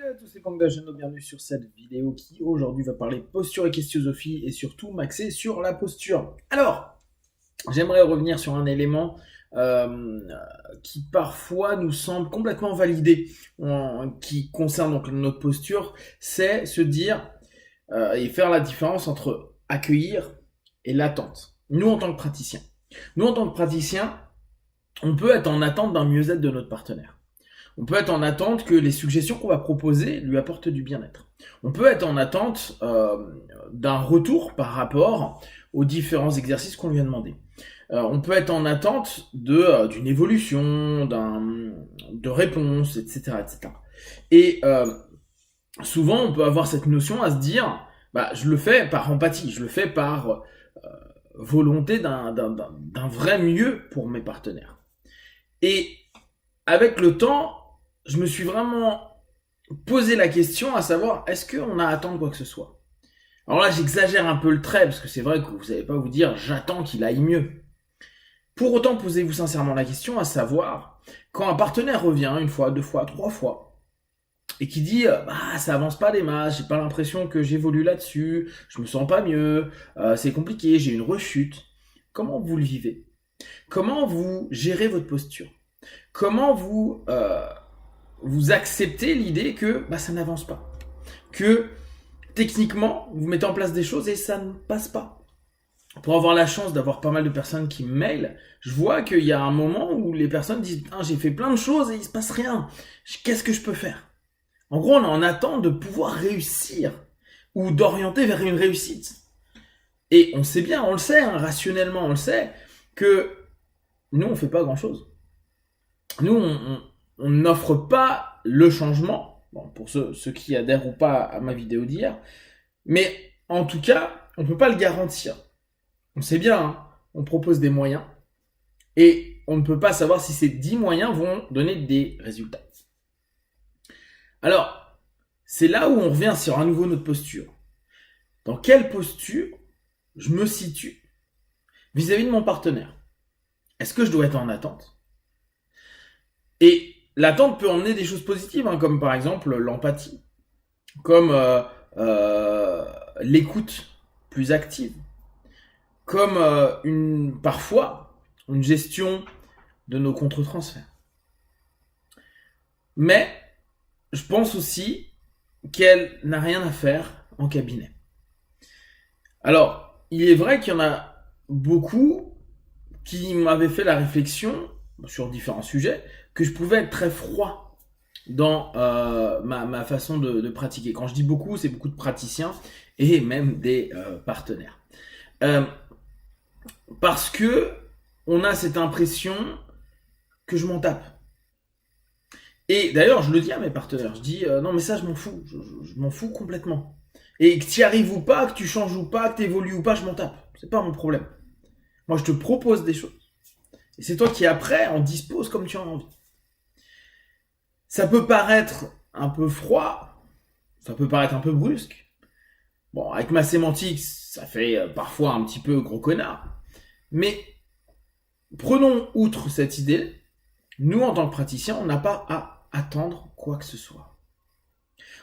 Salut à tous, c'est Pangda, bienvenue sur cette vidéo qui aujourd'hui va parler posture et questionosophie et surtout m'axer sur la posture. Alors, j'aimerais revenir sur un élément euh, qui parfois nous semble complètement validé, qui concerne donc notre posture, c'est se dire et faire la différence entre accueillir et l'attente. Nous en tant que praticiens. Nous en tant que praticiens, on peut être en attente d'un mieux-être de notre partenaire. On peut être en attente que les suggestions qu'on va proposer lui apportent du bien-être. On peut être en attente d'un retour par rapport aux différents exercices qu'on lui a demandé. On peut être en attente d'une évolution, de réponses, etc., etc. Et souvent, on peut avoir cette notion à se dire, bah, je le fais par empathie, je le fais par volonté d'un vrai mieux pour mes partenaires. Et avec le temps, je me suis vraiment posé la question à savoir, est-ce qu'on a à attendre quoi que ce soit? Alors là, j'exagère un peu le trait, parce que c'est vrai que vous n'allez pas vous dire, j'attends qu'il aille mieux. Pour autant, posez-vous sincèrement la question à savoir, quand un partenaire revient une fois, deux fois, trois fois, et qui dit, bah, ça avance pas des masses, j'ai pas l'impression que j'évolue là-dessus, je me sens pas mieux, c'est compliqué, j'ai une rechute. Comment vous le vivez? Comment vous gérez votre posture? Comment vous acceptez l'idée que bah, ça n'avance pas, que techniquement vous mettez en place des choses et ça ne passe pas. Pour avoir la chance d'avoir pas mal de personnes qui me mailent, je vois qu'il y a un moment où les personnes disent ah, j'ai fait plein de choses et il se passe rien. Qu'est-ce que je peux faire? En gros, on est en attente de pouvoir réussir ou d'orienter vers une réussite. Et on sait bien, on le sait, hein, rationnellement on le sait, que nous on fait pas grand-chose. Nous on n'offre pas le changement, bon, pour ceux qui adhèrent ou pas à ma vidéo d'hier, mais en tout cas, on ne peut pas le garantir. On sait bien, hein, on propose des moyens, et on ne peut pas savoir si ces 10 moyens vont donner des résultats. Alors, c'est là où on revient sur à nouveau notre posture. Dans quelle posture je me situe vis-à-vis de mon partenaire? Est-ce que je dois être en attente? Et l'attente peut emmener des choses positives, hein, comme par exemple l'empathie, comme l'écoute plus active, comme parfois une gestion de nos contre-transferts. Mais je pense aussi qu'elle n'a rien à faire en cabinet. Alors, il est vrai qu'il y en a beaucoup qui m'avaient fait la réflexion sur différents sujets que je pouvais être très froid dans ma façon de pratiquer. Quand je dis beaucoup, c'est beaucoup de praticiens et même des partenaires. Parce que on a cette impression que je m'en tape. Et d'ailleurs, je le dis à mes partenaires, je dis non mais ça je m'en fous, je m'en fous complètement. Et que tu y arrives ou pas, que tu changes ou pas, que tu évolues ou pas, je m'en tape. C'est pas mon problème. Moi je te propose des choses. Et c'est toi qui après en disposes comme tu en as envie. Ça peut paraître un peu froid, ça peut paraître un peu brusque. Bon, avec ma sémantique, ça fait parfois un petit peu gros connard. Mais prenons outre cette idée, nous en tant que praticiens, on n'a pas à attendre quoi que ce soit.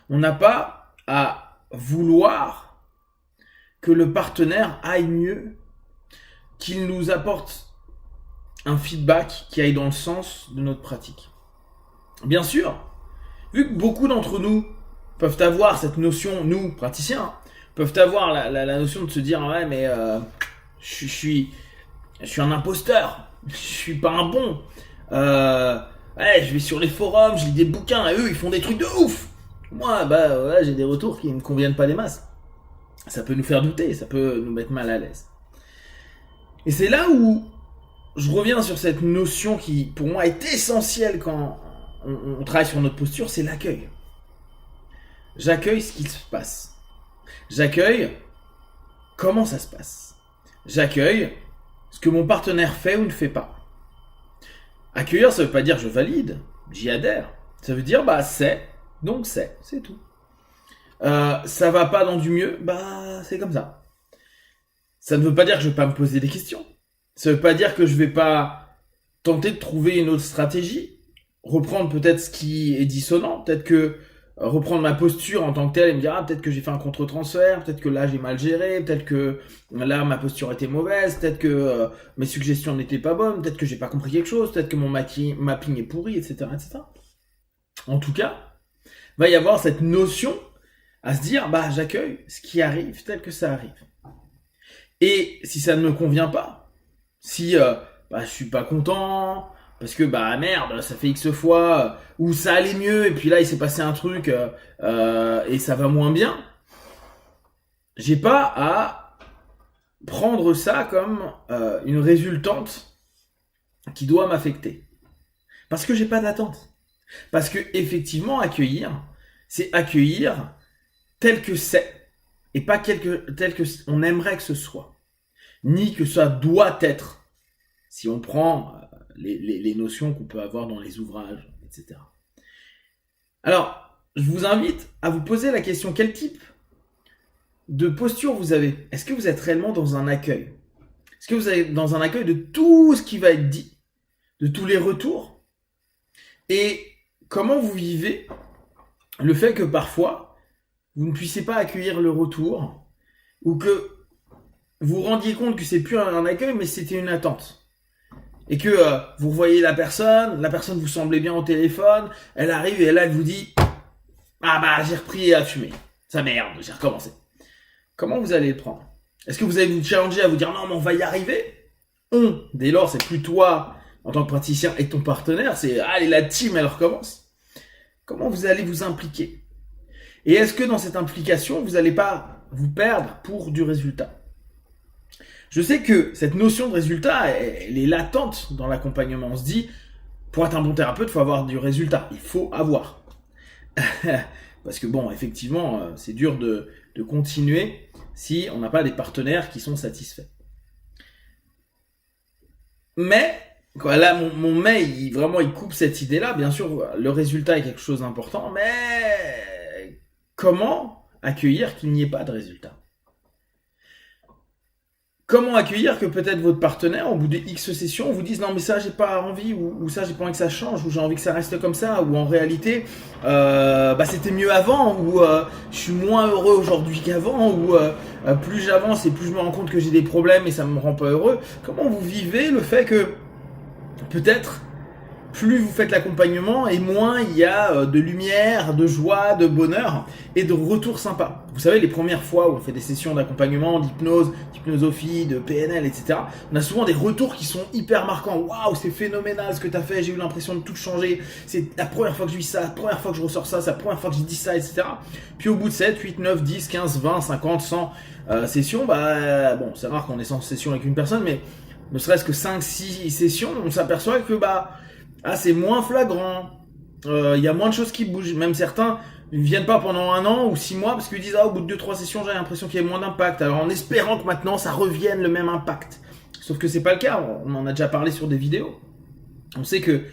On n'a pas à vouloir que le partenaire aille mieux, qu'il nous apporte un feedback qui aille dans le sens de notre pratique. Bien sûr, vu que beaucoup d'entre nous peuvent avoir cette notion, nous, praticiens, peuvent avoir la notion de se dire ouais mais je suis un imposteur, je suis pas un bon. Ouais, je vais sur les forums, je lis des bouquins et eux ils font des trucs de ouf. Moi bah ouais, j'ai des retours qui me conviennent pas des masses. Ça peut nous faire douter, ça peut nous mettre mal à l'aise. Et c'est là où je reviens sur cette notion qui pour moi est essentielle quand on travaille sur notre posture, c'est l'accueil. J'accueille ce qui se passe. J'accueille comment ça se passe. J'accueille ce que mon partenaire fait ou ne fait pas. Accueillir, ça veut pas dire je valide, j'y adhère. Ça veut dire bah c'est, donc c'est tout. Ça va pas dans du mieux, bah c'est comme ça. Ça ne veut pas dire que je vais pas me poser des questions. Ça veut pas dire que je vais pas tenter de trouver une autre stratégie, reprendre peut-être ce qui est dissonant, peut-être que reprendre ma posture en tant que telle et me dire, ah, peut-être que j'ai fait un contre-transfert, peut-être que là j'ai mal géré, peut-être que là ma posture était mauvaise, peut-être que mes suggestions n'étaient pas bonnes, peut-être que j'ai pas compris quelque chose, peut-être que mon mapping est pourri, etc., etc. En tout cas, va y avoir cette notion à se dire, bah, j'accueille ce qui arrive tel que ça arrive. Et si ça ne me convient pas, si bah, je suis pas content, parce que bah merde, ça fait X fois, où ça allait mieux, et puis là il s'est passé un truc, et ça va moins bien, j'ai pas à prendre ça comme une résultante qui doit m'affecter. Parce que j'ai pas d'attente. Parce que effectivement, accueillir, c'est accueillir tel que c'est, et pas tel que on aimerait que ce soit, ni que ça doit être, si on prend les notions qu'on peut avoir dans les ouvrages, etc. Alors, je vous invite à vous poser la question, quel type de posture vous avez? Est-ce que vous êtes réellement dans un accueil? Est-ce que vous êtes dans un accueil de tout ce qui va être dit, de tous les retours? Et comment vous vivez le fait que parfois, vous ne puissiez pas accueillir le retour, ou que vous vous rendiez compte que c'est plus un accueil, mais c'était une attente. Et que vous voyez la personne vous semblait bien au téléphone, elle arrive et là elle vous dit « Ah bah j'ai repris à fumer, ça merde, j'ai recommencé ». Comment vous allez le prendre? Est-ce que vous allez vous challenger à vous dire « Non mais on va y arriver » dès lors c'est plus toi en tant que praticien et ton partenaire, c'est « Allez la team elle recommence ». Comment vous allez vous impliquer? Et est-ce que dans cette implication vous n'allez pas vous perdre pour du résultat? Je sais que cette notion de résultat, elle est latente dans l'accompagnement. On se dit, pour être un bon thérapeute, il faut avoir du résultat. Il faut avoir. Parce que bon, effectivement, c'est dur de continuer si on n'a pas des partenaires qui sont satisfaits. Mais, quoi, là, mon mais, il coupe cette idée-là. Bien sûr, le résultat est quelque chose d'important, mais comment accueillir qu'il n'y ait pas de résultat? Comment accueillir que peut-être votre partenaire, au bout de X sessions, vous dise non mais ça j'ai pas envie, ou ça j'ai pas envie que ça change, ou j'ai envie que ça reste comme ça, ou en réalité bah c'était mieux avant, ou je suis moins heureux aujourd'hui qu'avant, ou plus j'avance et plus je me rends compte que j'ai des problèmes et ça me rend pas heureux. Comment vous vivez le fait que peut-être plus vous faites l'accompagnement et moins il y a de lumière, de joie, de bonheur et de retours sympas. Vous savez, les premières fois où on fait des sessions d'accompagnement, d'hypnose, d'hypnosophie, de PNL, etc., on a souvent des retours qui sont hyper marquants. Waouh, c'est phénoménal ce que tu as fait, j'ai eu l'impression de tout changer. C'est la première fois que je vis ça, la première fois que je ressors ça, c'est la première fois que je dis ça, etc. Puis au bout de 7, 8, 9, 10, 15, 20, 50, 100 sessions, bah bon, c'est rare qu'on ait 100 sessions avec une personne, mais ne serait-ce que 5, 6 sessions, on s'aperçoit que c'est moins flagrant, y a moins de choses qui bougent. Même certains ne viennent pas pendant 1 an ou 6 mois parce qu'ils disent au bout de 2-3 sessions j'ai l'impression qu'il y a moins d'impact. Alors en espérant que maintenant ça revienne le même impact. Sauf que c'est pas le cas, on en a déjà parlé sur des vidéos. On sait que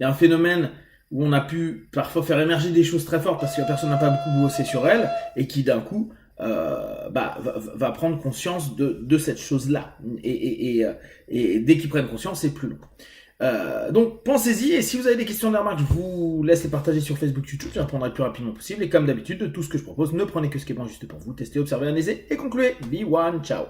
il y a un phénomène où on a pu parfois faire émerger des choses très fortes parce que la personne n'a pas beaucoup bossé sur elle et qui d'un coup va prendre conscience de cette chose-là. Et dès qu'ils prennent conscience, c'est plus long. Donc pensez-y, et si vous avez des questions, des remarques, je vous laisse les partager sur Facebook, YouTube, je répondrai le plus rapidement possible. Et comme d'habitude, de tout ce que je propose, ne prenez que ce qui est bon juste pour vous, testez, observez, analysez et concluez. Be one, ciao.